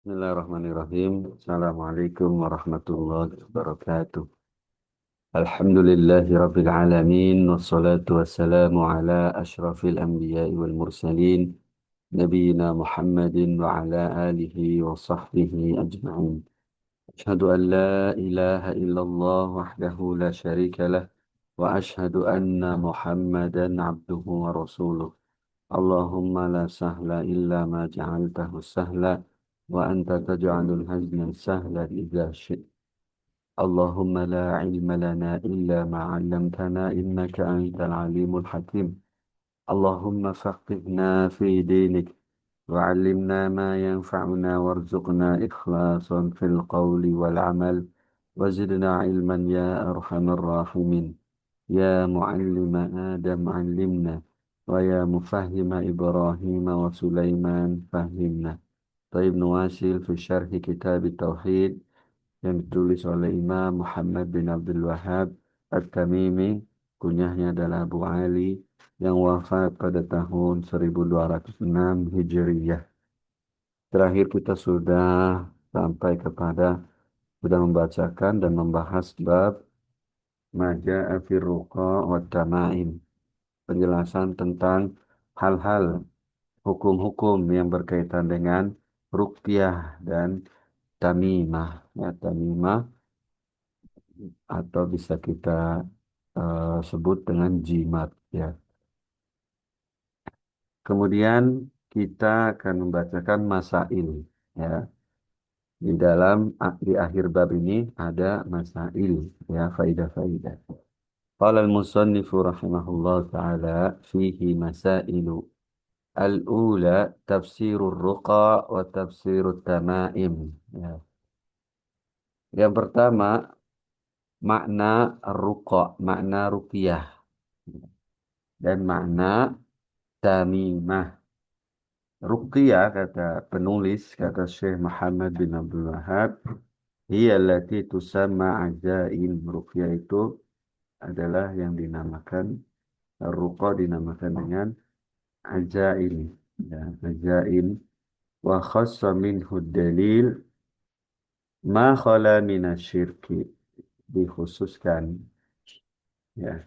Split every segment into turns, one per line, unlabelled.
Bismillahirrahmanirrahim. Assalamualaikum warahmatullahi wabarakatuh. Alhamdulillahi rabbil alamin. Wassalatu wassalamu ala ashrafil anbiya'i wal mursalin. Nabiyyina Muhammadin wa ala alihi wa sahbihi ajma'in. Ashhadu an la ilaha illallah wahdahu la syarika lah. Wa ashhadu anna Muhammadan abduhu wa rasuluh. Allahumma la sahla illa ma ja'altahu sahla wa anta taj'alul hazna sahlan idza syi'ta. Allahumma la ilma lana illa ma 'allamtana innaka antal alimul hakim. Allahumma faqihna fi dinik wa 'allimna ma yanfa'una warzuqna ikhlasan fil qawli wal 'amal wa zidna 'ilman ya arhamar rahimin. يا معلم آدم علمنا ويا مفهم إبراهيم وسليمان فهمنا. طيب نواصل في شرح كتاب التوحيد yang ditulis oleh Imam Muhammad bin Abdul Wahhab At-Tamimi, kunyahnya adalah Abu Ali, yang wafat pada tahun 1206 Hijriyah. Terakhir kita sampai sudah membacakan dan membahas bab Maja'a fir ruqa wa tamaim, penjelasan tentang hal-hal hukum-hukum yang berkaitan dengan ruqyah dan tamimah. Ya, tamimah atau bisa kita sebut dengan jimat. Ya. Kemudian kita akan membacakan masail. Ya. Di akhir bab ini ada masail, ya, faidah-faidah. Qala al-musannifu rahimahullah ta'ala fihi masailu. Al-ula tafsirur ruqa wa tafsirut tamaim. Ya. Yang pertama makna ruqa, makna ruqyah dan makna tamimah. Ruqyah kata penulis, kata Syekh Muhammad bin Abdul Wahhab, hiya allati tusamma azaim. Ruqyah itu adalah yang dinamakan, ruqa dinamakan dengan azaim. Ya, azaim. Wa khassa minhu dalil ma khala minasyirki, dikhususkan, ya,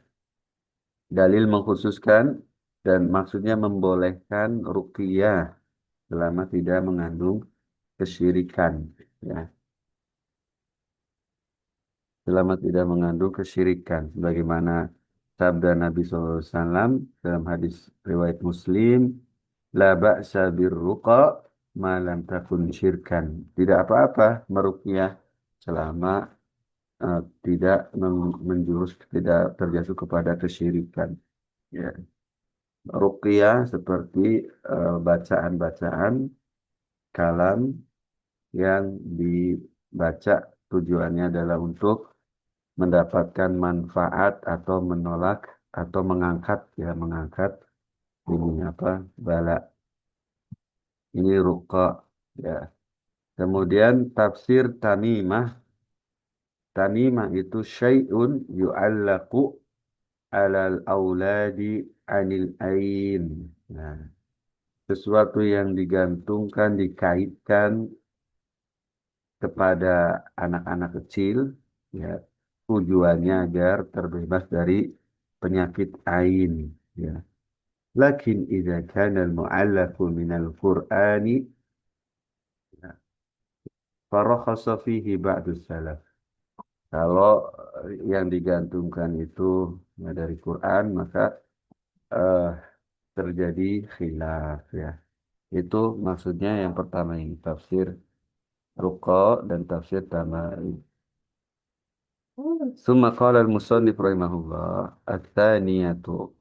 dalil mengkhususkan dan maksudnya membolehkan ruqyah selama tidak mengandung kesyirikan, ya, selama tidak mengandung kesyirikan, bagaimana sabda Nabi SAW dalam hadis riwayat Muslim, la ba'sa birruqa ma lam takun syirkan, tidak apa-apa meruqyah selama tidak tidak terjatuh kepada kesyirikan. Ya. Ruqyah seperti bacaan-bacaan kalam yang dibaca tujuannya adalah untuk mendapatkan manfaat atau menolak atau mengangkat, ya, mengangkat ini apa, bala. Ini ruqa, ya. Kemudian tafsir tamimah. Tamimah itu syai'un yu'allaqu alal auladi anil ain. Nah, sesuatu yang digantungkan, dikaitkan kepada anak-anak kecil, ya, tujuannya agar terbebas dari penyakit ain, ya. Lakin idza kana al-mu'allaqu min al-Qur'ani farakhasa fihi ba'du salaf. Kalau yang digantungkan itu, ya, dari Quran, maka eh, terjadi khilaf, ya. Itu maksudnya yang pertama ini tafsir ruqa dan tafsir tamai. Summa qala al-musannif rahimahullah at-thaniyatu.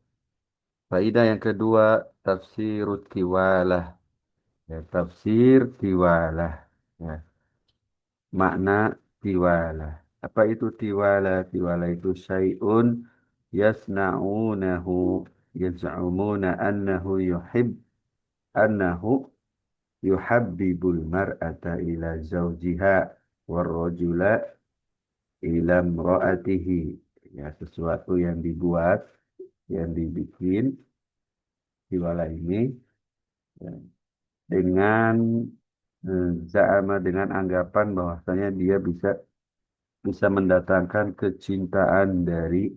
Faidah yang kedua tafsirut tiwalah. Ya, tafsir tiwalah. Ya, makna tiwalah. Apa itu tiwalah? Tiwalah itu syai'un yasna'unahu yaz'umuna annahu yuhabbibul mar'ata ila zawjiha warrajula ila imra'atihi. Ya, sesuatu yang dibuat, yang dibikin tiwala ini, ya, dengan Za'ama dengan anggapan bahwasanya dia bisa bisa mendatangkan kecintaan dari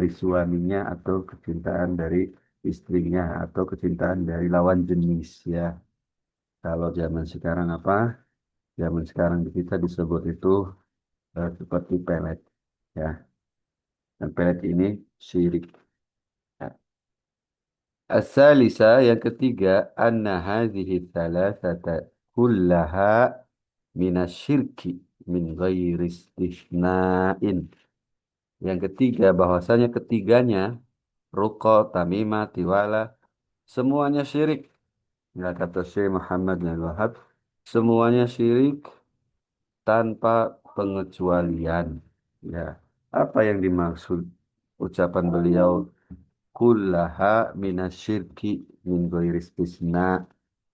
suaminya atau kecintaan dari istrinya atau kecintaan dari lawan jenis ya. Kalau zaman sekarang apa? Zaman sekarang kita disebut itu seperti pelet ya. Dan pelet ini syirik. Ya. As-salisa yang ketiga, anna hadhihi thalathata kullaha minasyirki min ghairi istisna'in. Yang ketiga, bahwasanya ketiganya, ruqa, tamimah, tiwala, semuanya syirik. Ya, kata Syekh Muhammad bin Wahab, semuanya syirik tanpa pengecualian. Ya, apa yang dimaksud ucapan beliau? Kullaha minasyirki min ghairi istisna.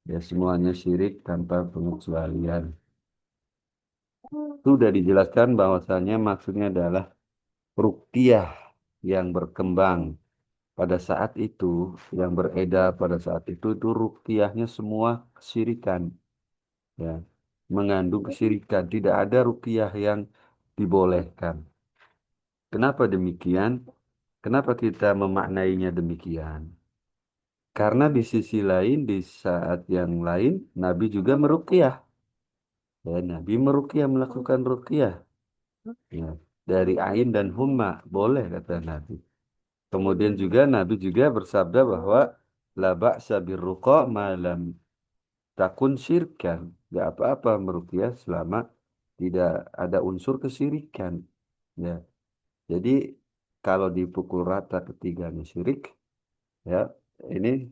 Ya, semuanya syirik tanpa pengecualian. Sudah dijelaskan bahwasanya maksudnya adalah ruqyah yang berkembang pada saat itu, yang beredar pada saat itu ruqyahnya semua kesyirikan, ya, mengandung kesyirikan. Tidak ada ruqyah yang dibolehkan. Kenapa demikian? Kenapa kita memaknainya demikian? Karena di sisi lain, di saat yang lain, Nabi juga meruqyah. Ya, Nabi meruqyah, melakukan ruqyah. Ya, dari ain dan humma, boleh kata Nabi. Kemudian juga Nabi juga bersabda bahwa la ba'sa birruqa ma lam takun syirkan. Gak apa-apa meruqyah selama tidak ada unsur kesyirikan. Ya. Jadi kalau dipukul rata ketiganya syirik, ya ini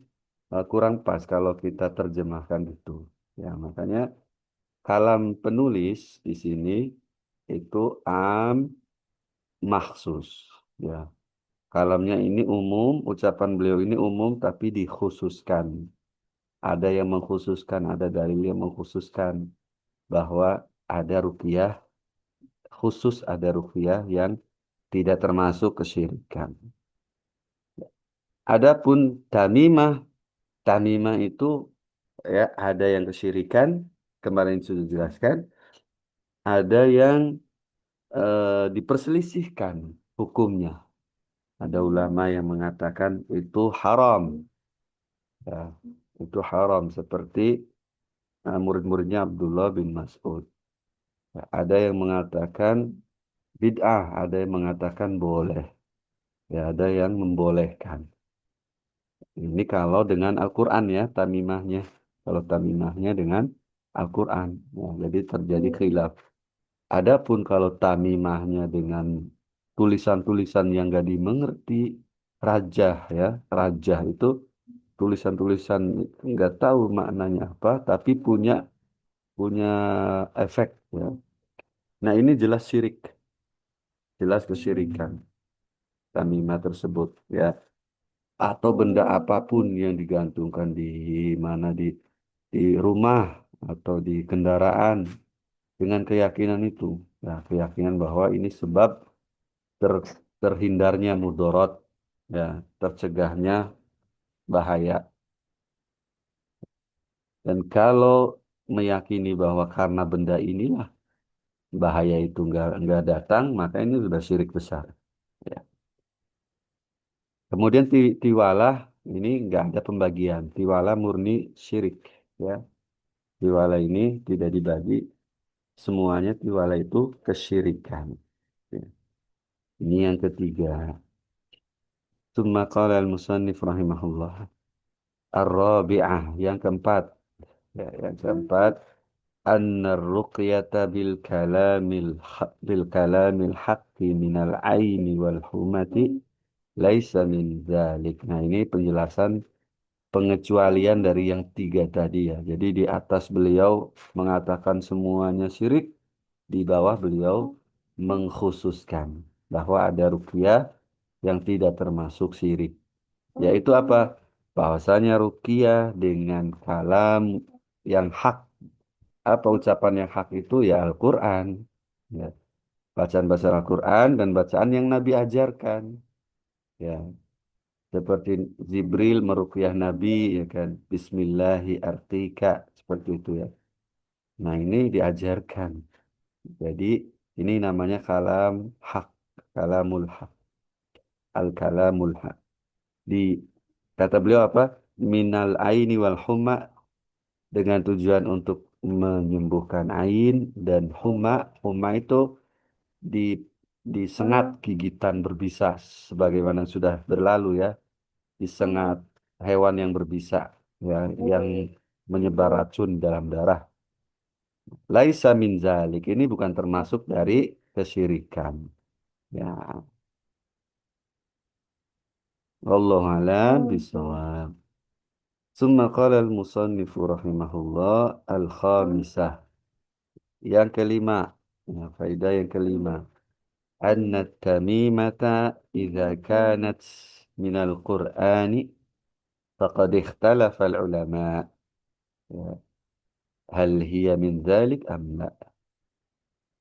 kurang pas kalau kita terjemahkan itu. Ya, makanya kalam penulis di sini itu am maksus. Ya, kalamnya ini umum, ucapan beliau ini umum tapi dikhususkan. Ada yang mengkhususkan, ada dalil yang mengkhususkan bahwa ada ruqyah khusus, ada ruqyah yang tidak termasuk kesyirikan. Adapun tamimah, tamimah itu ya ada yang kesyirikan, kemarin sudah dijelaskan, ada yang diperselisihkan hukumnya. Ada ulama yang mengatakan itu haram, ya, itu haram seperti murid-muridnya Abdullah bin Mas'ud. Ya, ada yang mengatakan bid'ah, ada yang mengatakan boleh, ya, ada yang membolehkan. Ini kalau dengan Al-Quran ya, tamimahnya. Kalau tamimahnya dengan Al-Quran. Ya, jadi terjadi khilaf. Adapun kalau tamimahnya dengan tulisan-tulisan yang gak dimengerti, rajah ya, rajah itu tulisan-tulisan nggak tahu maknanya apa, tapi punya punya efek ya. Nah ini jelas syirik, jelas kesyirikan tamimah tersebut ya. Atau benda apapun yang digantungkan di mana di rumah atau di kendaraan dengan keyakinan itu, ya, keyakinan bahwa ini sebab ter, terhindarnya mudarat, ya, tercegahnya bahaya. Dan kalau meyakini bahwa karena benda inilah bahaya itu nggak datang, maka ini sudah syirik besar. Ya. Kemudian tiwalah ini nggak ada pembagian. Tiwalah murni syirik. Ya. Tiwala ini tidak dibagi. Semuanya tiwala itu kesyirikan. Ya. Ini yang ketiga. Tsumma qala al-musannif rahimahullah. Ar-rabi'ah yang keempat. Ya, yang keempat, anna ruqyata bil kalamil haqqi minal aini wal humati laisa min dzalik. Nah, ini penjelasan pengecualian dari yang tiga tadi ya. Jadi di atas beliau mengatakan semuanya syirik, di bawah beliau mengkhususkan bahwa ada ruqyah yang tidak termasuk syirik. Yaitu apa? Bahwasanya ruqyah dengan kalam yang hak. Apa ucapan yang hak itu ya Al-Quran. Ya. Bacaan-bacaan Al-Quran dan bacaan yang Nabi ajarkan. Ya. Seperti Jibril meruqyah Nabi, ya kan. Bismillahi artika, seperti itu ya. Nah, ini diajarkan. Jadi, ini namanya kalam hak, kalamul hak, al-kalamul hak. Di kata beliau apa? Minal aini wal huma, dengan tujuan untuk menyembuhkan ain dan huma. Huma itu di disengat gigitan berbisa, sebagaimana sudah berlalu ya, disengat hewan yang berbisa, ya, yang menyebar racun dalam darah. Laisa min zalik, ini bukan termasuk dari kesyirikan. Ya, wallahu a'lam bishawab. Summa qala al-musannifu rahimahullah al-khamisah. Yang kelima, ya, faedah yang kelima. Anna tamimata idza kanat minal Qur'ani faqad ikhtalafa al-ulama. Ya, hal hiya min dzalik am la?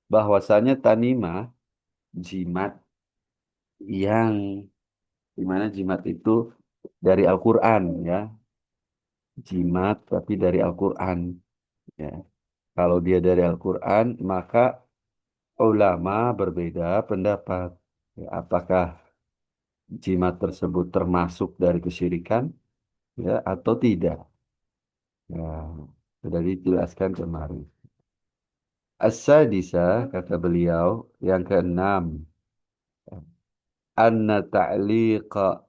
Bahwasanya tanimah, jimat yang dimana jimat itu dari Al-Quran ya, jimat tapi dari Al-Quran ya. Kalau dia dari Al-Quran, maka ulama berbeda pendapat. Ya, apakah jimat tersebut termasuk dari kesyirikan ya atau tidak? Ya, sudah dijelaskan kemarin. As-sadisah, kata beliau, yang keenam, anna ta'liqa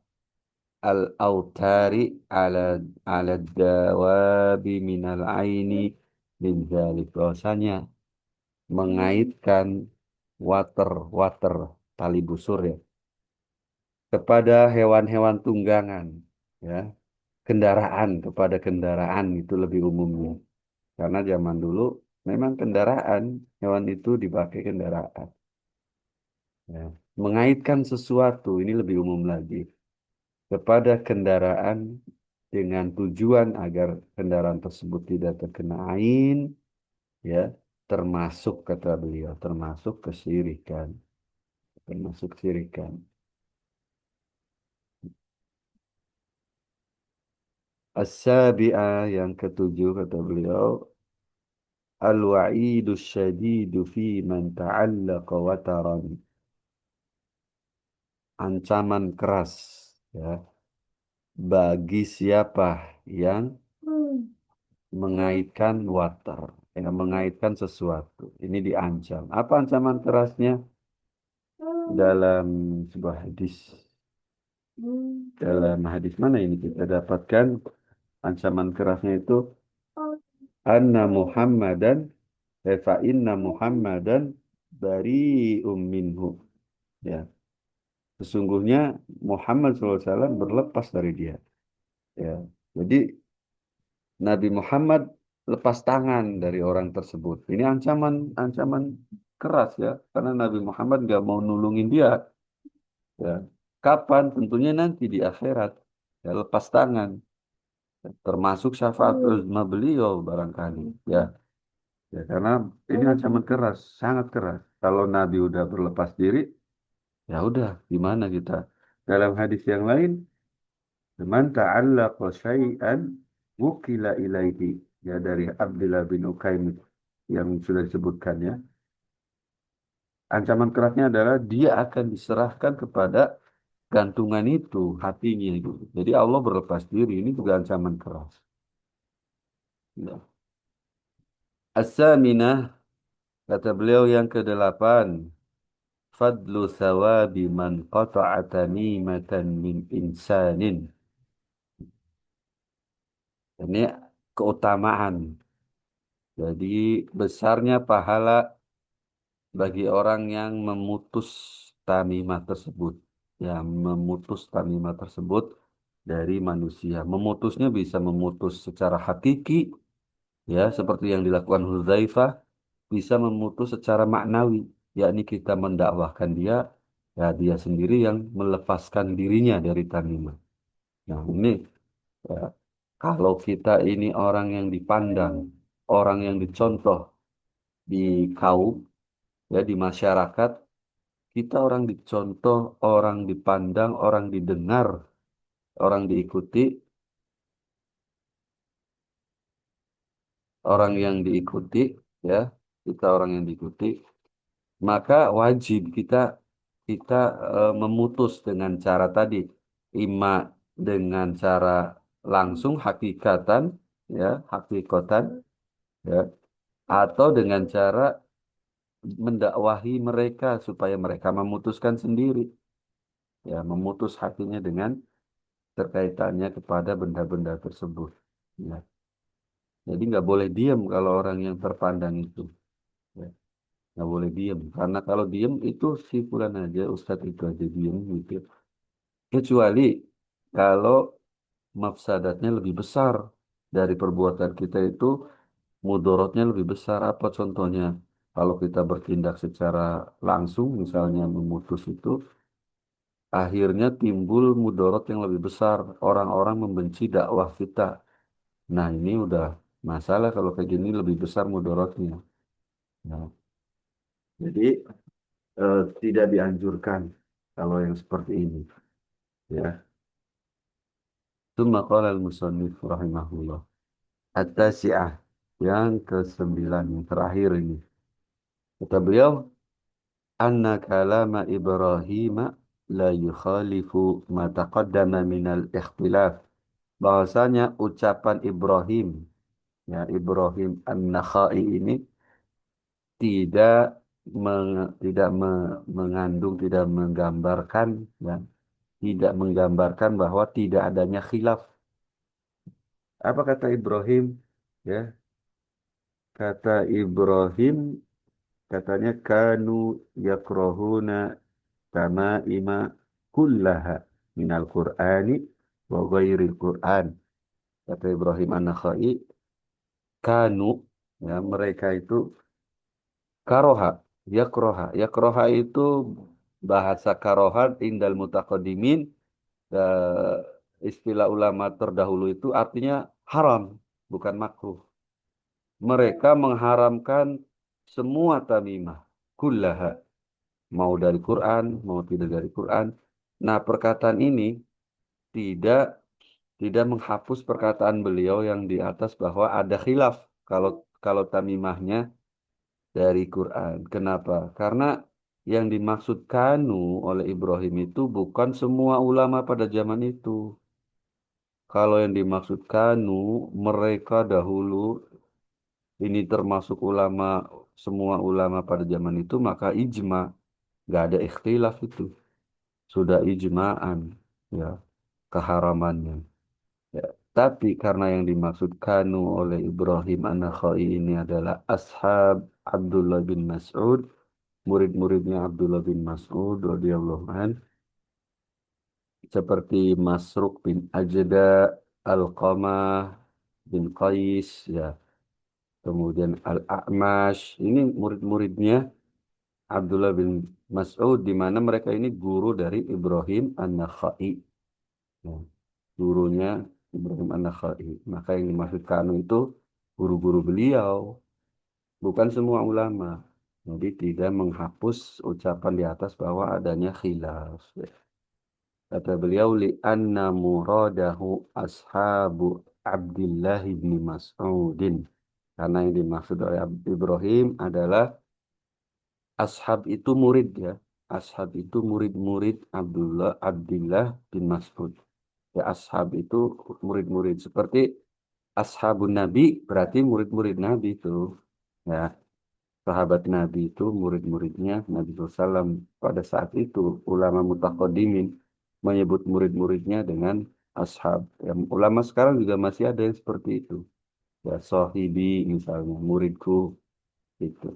al-autari ala ala dawabi minal aini min dzalik. Bahwasanya mengaitkan water tali busur ya kepada hewan-hewan tunggangan ya, kendaraan, kepada kendaraan itu lebih umumnya, karena zaman dulu memang kendaraan, hewan itu dipakai kendaraan ya. Mengaitkan sesuatu ini lebih umum lagi kepada kendaraan dengan tujuan agar kendaraan tersebut tidak terkena ain ya, termasuk, kata beliau, termasuk kesyirikan, termasuk syirikan. As-sabi'ah, yang ketujuh, kata beliau, al-wa'idu syadidu fi man ta'allaqa wataran. Ancaman keras ya bagi siapa yang mengaitkan watar, yang mengaitkan sesuatu. Ini diancam. Apa ancaman kerasnya? Dalam sebuah hadis. Dalam hadis mana ini kita dapatkan ancaman kerasnya itu? Anna Muhammadan fa inna Muhammadan bari'um minhu. Ya, sesungguhnya Muhammad SAW berlepas dari dia. Ya, jadi Nabi Muhammad lepas tangan dari orang tersebut. Ini ancaman keras ya, karena Nabi Muhammad nggak mau nulungin dia. Ya, kapan? Tentunya nanti di akhirat. Ya, lepas tangan, termasuk syafaat uzma beliau barangkali. Ya, ya, karena ini ancaman keras, sangat keras. Kalau Nabi udah berlepas diri, ya udah, gimana kita? Dalam hadis yang lain, man ta'allaqa syai'an wukila ilaihi. Ya, dari Abdullah bin Ukaim yang sudah disebutkan ya. Ancaman kerasnya adalah dia akan diserahkan kepada gantungan itu, hatinya itu. Jadi Allah berlepas diri, ini juga ancaman keras. Ya. As-saminah, kata beliau yang kedelapan, fadlu thawabi man qata'a tamimatan min insanin. Ini keutamaan. Jadi besarnya pahala bagi orang yang memutus tamimah tersebut. Ya, memutus tamimah tersebut dari manusia. Memutusnya bisa memutus secara hakiki, ya, seperti yang dilakukan Hudzaifah, bisa memutus secara maknawi, yakni kita mendakwahkan dia, ya dia sendiri yang melepaskan dirinya dari tamimah. Nah, ini ya, kalau kita ini orang yang dipandang, orang yang dicontoh di kaum, ya di masyarakat, kita orang dicontoh, orang dipandang, orang didengar orang diikuti, orang yang diikuti, ya, kita orang yang diikuti, maka wajib kita kita memutus dengan cara tadi, ima dengan cara langsung hakikatan, ya, hakikatan, ya, atau dengan cara mendakwahi mereka supaya mereka memutuskan sendiri, ya, memutus hatinya dengan terkaitannya kepada benda-benda tersebut. Ya. Jadi nggak boleh diam kalau orang yang terpandang itu. Ya. Nggak boleh diam. Karena kalau diam itu si fulan aja, ustadz itu aja diam gitu. Kecuali kalau mafsadatnya lebih besar dari perbuatan kita itu, mudorotnya lebih besar. Apa contohnya? Kalau kita bertindak secara langsung, misalnya memutus itu, akhirnya timbul mudorot yang lebih besar. Orang-orang membenci dakwah kita. Nah, ini udah masalah kalau kayak gini lebih besar mudorotnya. Nah, jadi tidak dianjurkan kalau yang seperti ini. Ya, itu maqala al-musannif rahimahullah. At-tasi'ah, yang ke-9, yang terakhir ini. Kata beliau, anna kalama Ibrahim la yukhalifu ma taqaddama minal ikhtilaf. Bahwasanya ucapan Ibrahim, ya, Ibrahim An-Nakhai ini tidak mengandung, tidak menggambarkan, ya, tidak menggambarkan bahwa tidak adanya khilaf. Apa kata Ibrahim? Ya, kata Ibrahim, katanya kanu yakrohuna ima kullaha minal Qur'ani wa ghairil Qur'an. Kata Ibrahim An-Nakhai, kanu, ya, mereka itu karoha, yakroha. Yakroha itu bahasa karohat indal mutaqaddimin, istilah ulama terdahulu itu artinya haram, bukan makruh. Mereka mengharamkan semua tamimah, kullaha, mau dari Quran, mau tidak dari Quran. Nah, perkataan ini tidak tidak menghapus perkataan beliau yang di atas bahwa ada khilaf kalau kalau tamimahnya dari Quran. Kenapa? Karena yang dimaksud kanu oleh Ibrahim itu bukan semua ulama pada zaman itu. Kalau yang dimaksud kanu, mereka dahulu ini termasuk ulama, semua ulama pada zaman itu, maka ijma, nggak ada ikhtilaf itu. Sudah ijma'an, ya, keharamannya. Ya. Tapi karena yang dimaksud kanu oleh Ibrahim An-Nakhai ini adalah ashab Abdullah bin Mas'ud, murid-muridnya Abdullah bin Mas'ud radhiyallahu an, seperti Masruq bin Ajda, Alqamah bin Qais, ya, kemudian Al-A'mash, ini murid-muridnya Abdullah bin Mas'ud, di mana mereka ini guru dari Ibrahim An-Nakhai. Ya, gurunya Ibrahim An-Nakhai. Maka yang dimaksud kanu itu guru-guru beliau, bukan semua ulama. Jadi tidak menghapus ucapan di atas bahwa adanya khilaf. Kata beliau, li'anna muradahu ashabu Abdullah bin Mas'udin. Karena yang dimaksud oleh Ibrahim adalah ashab itu murid, ya. Ashab itu murid-murid Abdullah bin Mas'ud. Ya, ashab itu murid-murid seperti ashabun Nabi, berarti murid-murid Nabi itu. Ya, sahabat Nabi itu murid-muridnya Nabi SAW. Pada saat itu ulama mutaqaddimin menyebut murid-muridnya dengan ashab. Ya, ulama sekarang juga masih ada yang seperti itu. Ya, sahibi misalnya, muridku itu.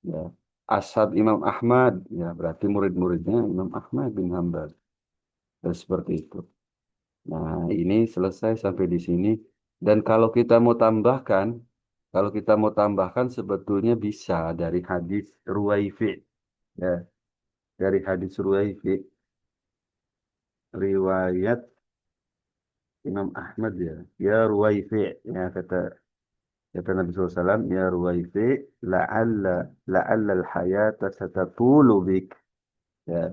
Ya, ashab Imam Ahmad, ya, berarti murid-muridnya Imam Ahmad bin Hambal. Ya, seperti itu. Nah, ini selesai sampai di sini. Dan kalau kita mau tambahkan sebetulnya bisa dari hadis Ruwaifi, ya, dari hadis Ruwaifi, riwayat Imam Ahmad, ya, ya Ruwaifi, ya, kata Nabi SAW, ya Ruwaifi, la'alla la'alla al-hayata satatulu bik, ya,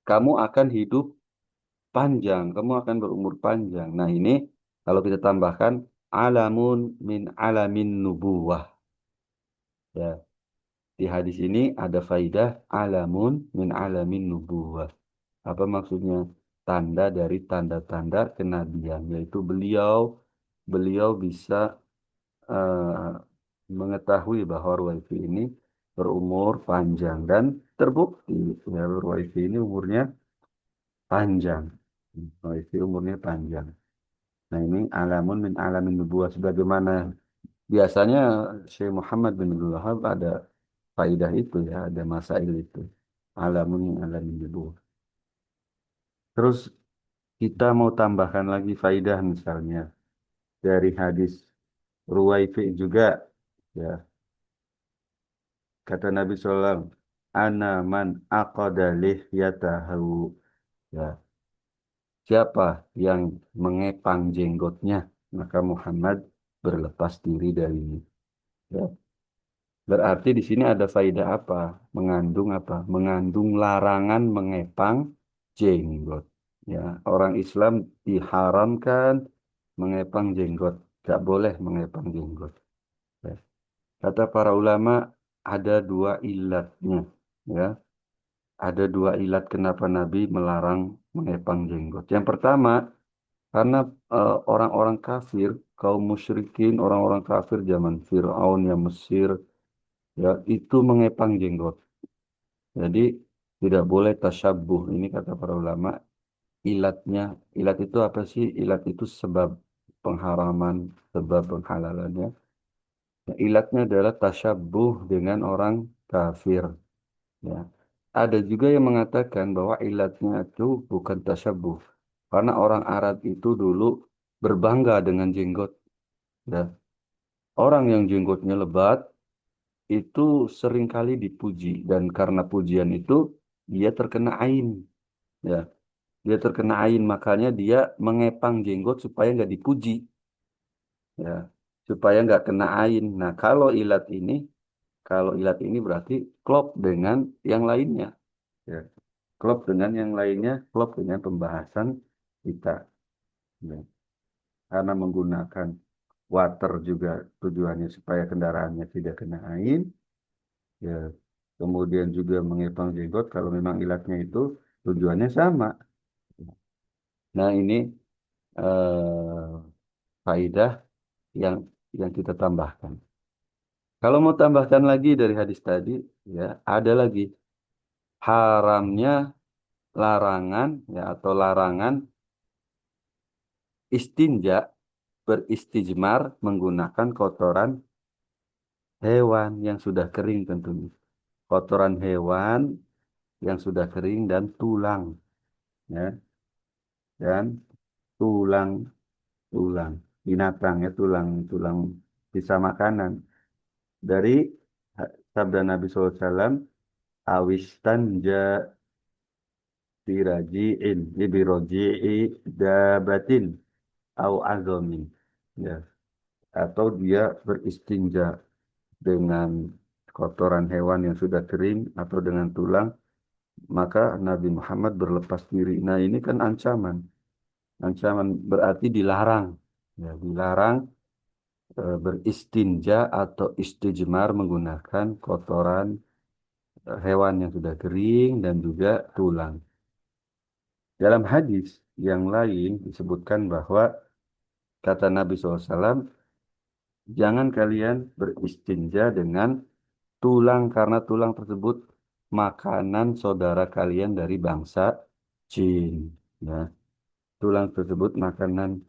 kamu akan hidup panjang, kamu akan berumur panjang. Nah, ini kalau kita tambahkan alamun min alamin nubuwah. Ya, di hadis ini ada faidah alamun min alamin nubuwah. Apa maksudnya? Tanda dari tanda-tanda kenabian, yaitu beliau bisa eh, mengetahui bahwa Ruwaifi ini berumur panjang dan terbukti ya Ruwaifi ini umurnya panjang. Ruwaifi umurnya panjang. Nah ini alamun min alamin nubuwah sebagaimana biasanya Syekh Muhammad bin Abdul Wahhab ada faidah itu ya, ada masail itu. Alamun min alamin nubuwah. Terus kita mau tambahkan lagi faidah misalnya dari hadis Ruwaifi juga ya. Kata Nabi SAW, Ana man aqada lihyatahu. Ya, siapa yang mengepang jenggotnya, maka Muhammad berlepas diri darinya. Ya, berarti di sini ada faedah apa? Mengandung apa? Mengandung larangan mengepang jenggot. Ya, orang Islam diharamkan mengepang jenggot. Tidak boleh mengepang jenggot. Ya. Kata para ulama ada dua ilatnya. Ya, ada dua ilat kenapa Nabi melarang mengepang jenggot. Yang pertama, karena orang-orang kafir, kaum musyrikin, orang-orang kafir zaman Fir'aun yang Mesir, ya itu mengepang jenggot. Jadi tidak boleh tasabuh. Ini kata para ulama, ilatnya, ilat itu apa sih? Ilat itu sebab pengharaman, sebab penghalalannya. Nah, ilatnya adalah tasabuh dengan orang kafir. Ya. Ada juga yang mengatakan bahwa ilatnya itu bukan tasabuh. Karena orang Arab itu dulu berbangga dengan jenggot. Ya. Orang yang jenggotnya lebat itu seringkali dipuji. Dan karena pujian itu dia terkena ain. Ya. Dia terkena ain makanya dia mengepang jenggot supaya nggak dipuji. Ya. Supaya nggak kena ain. Nah kalau ilat ini berarti klop dengan yang lainnya. Ya. Klop dengan yang lainnya, klop dengan pembahasan kita. Ya. Karena menggunakan water juga tujuannya supaya kendaraannya tidak kena air. Ya. Kemudian juga mengepang jenggot kalau memang ilatnya itu tujuannya sama. Nah ini faidah yang kita tambahkan. Kalau mau tambahkan lagi dari hadis tadi, ya ada lagi haramnya larangan ya atau larangan istinja beristijmar menggunakan kotoran hewan yang sudah kering tentunya. Kotoran hewan yang sudah kering dan tulang, ya, dan tulang tulang binatang ya tulang sisa makanan dari sabda Nabi SAW, awistan ja biraji'in, biroji'i dabatin au azomin, ya, atau dia beristinja dengan kotoran hewan yang sudah kering atau dengan tulang, maka Nabi Muhammad berlepas diri. Nah, ini kan ancaman. Ancaman berarti dilarang. Ya, dilarang beristinja atau istijmar menggunakan kotoran hewan yang sudah kering dan juga tulang. Dalam hadis yang lain disebutkan bahwa kata Nabi SAW, jangan kalian beristinja dengan tulang karena tulang tersebut makanan saudara kalian dari bangsa jin. Ya, tulang tersebut makanan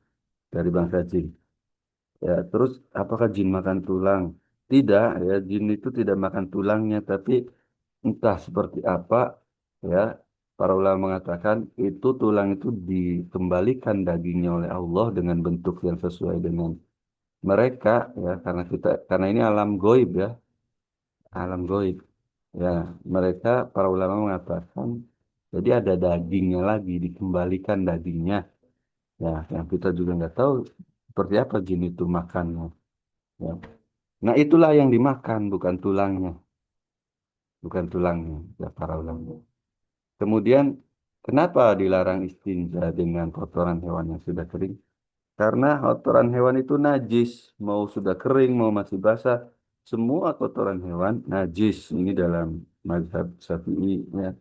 dari bangsa jin. Ya, terus apakah jin makan tulang? Tidak, ya, jin itu tidak makan tulangnya, tapi entah seperti apa, ya, para ulama mengatakan itu tulang itu dikembalikan dagingnya oleh Allah dengan bentuk yang sesuai dengan mereka, ya, karena ini alam goib ya, alam goib. Ya, mereka para ulama mengatakan jadi ada dagingnya lagi, dikembalikan dagingnya. Ya, yang kita juga nggak tahu seperti apa jin itu makannya. Ya. Nah, itulah yang dimakan, bukan tulangnya, bukan tulangnya, ya para ulama. Kemudian Kenapa dilarang istinja dengan kotoran hewan yang sudah kering? Karena kotoran hewan itu najis, mau sudah kering, mau masih basah, semua kotoran hewan najis. Ini dalam mazhab Syafi'i ya,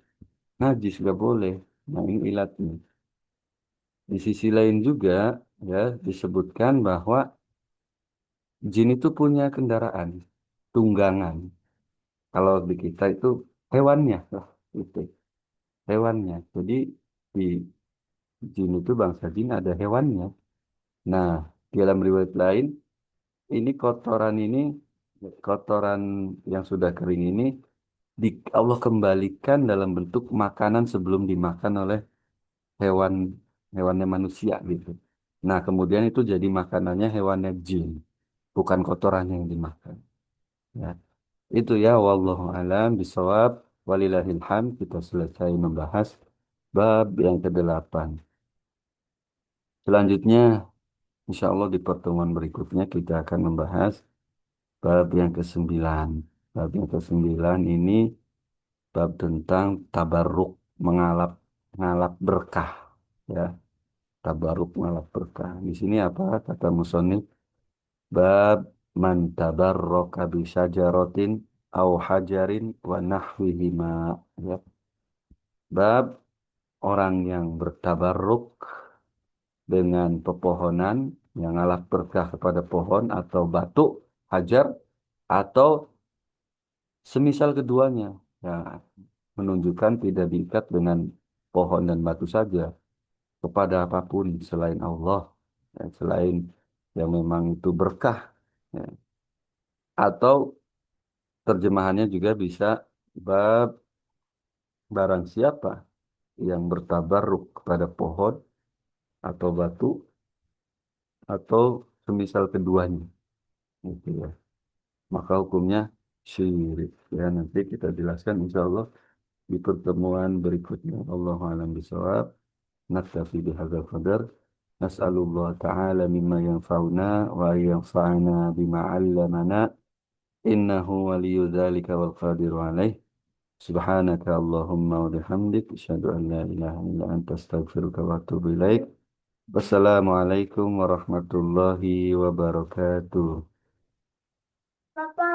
najis nggak boleh. Nah ini ilatnya. Di sisi lain juga ya disebutkan bahwa jin itu punya kendaraan, tunggangan. Kalau di kita itu hewannya, lah, itu hewannya. Jadi di jin itu bangsa jin ada hewannya. Nah, di dalam riwayat lain, ini kotoran ini, kotoran yang sudah kering ini, di, Allah kembalikan dalam bentuk makanan sebelum dimakan oleh hewan hewannya manusia gitu. Nah, kemudian itu jadi makanannya hewannya jin, bukan kotorannya yang dimakan. Ya, itu ya, wallahu alam bisawab, walillahil hamd. Kita selesai membahas bab yang kedelapan. Selanjutnya, insya Allah di pertemuan berikutnya kita akan membahas bab yang kesembilan. Bab yang kesembilan ini bab tentang tabarruk, mengalap mengalap berkah. Ya, tabarruk mengalap berkah. Di sini apa kata musonif? Bab man tabarroka bi syajaratin au hajarin wa nahwihima. Ya, bab orang yang bertabarruk dengan pepohonan yang ngalap berkah kepada pohon atau batu, hajar, atau semisal keduanya, ya, menunjukkan tidak diikat dengan pohon dan batu saja kepada apapun selain Allah, ya, selain yang memang itu berkah, ya. Atau terjemahannya juga bisa bab barang siapa yang bertabarruk kepada pohon atau batu atau semisal keduanya, gitu ya. Maka hukumnya syirik. Ya, nanti kita jelaskan insya Allah di pertemuan berikutnya. Allahu a'lam bishawab. Naktafi bihadzal qadar. Nas'alullah ta'ala mimma yanfa'una wa yanfa'ana bima 'allamana. Innahu waliyyu dzalika wal qadiru 'alaih. Subhanaka Allahumma wa bihamdik asyhadu an la ilaha illa anta astaghfiruka wa atubu ilaik. Wassalamualaikum warahmatullahi wabarakatuh. Papa.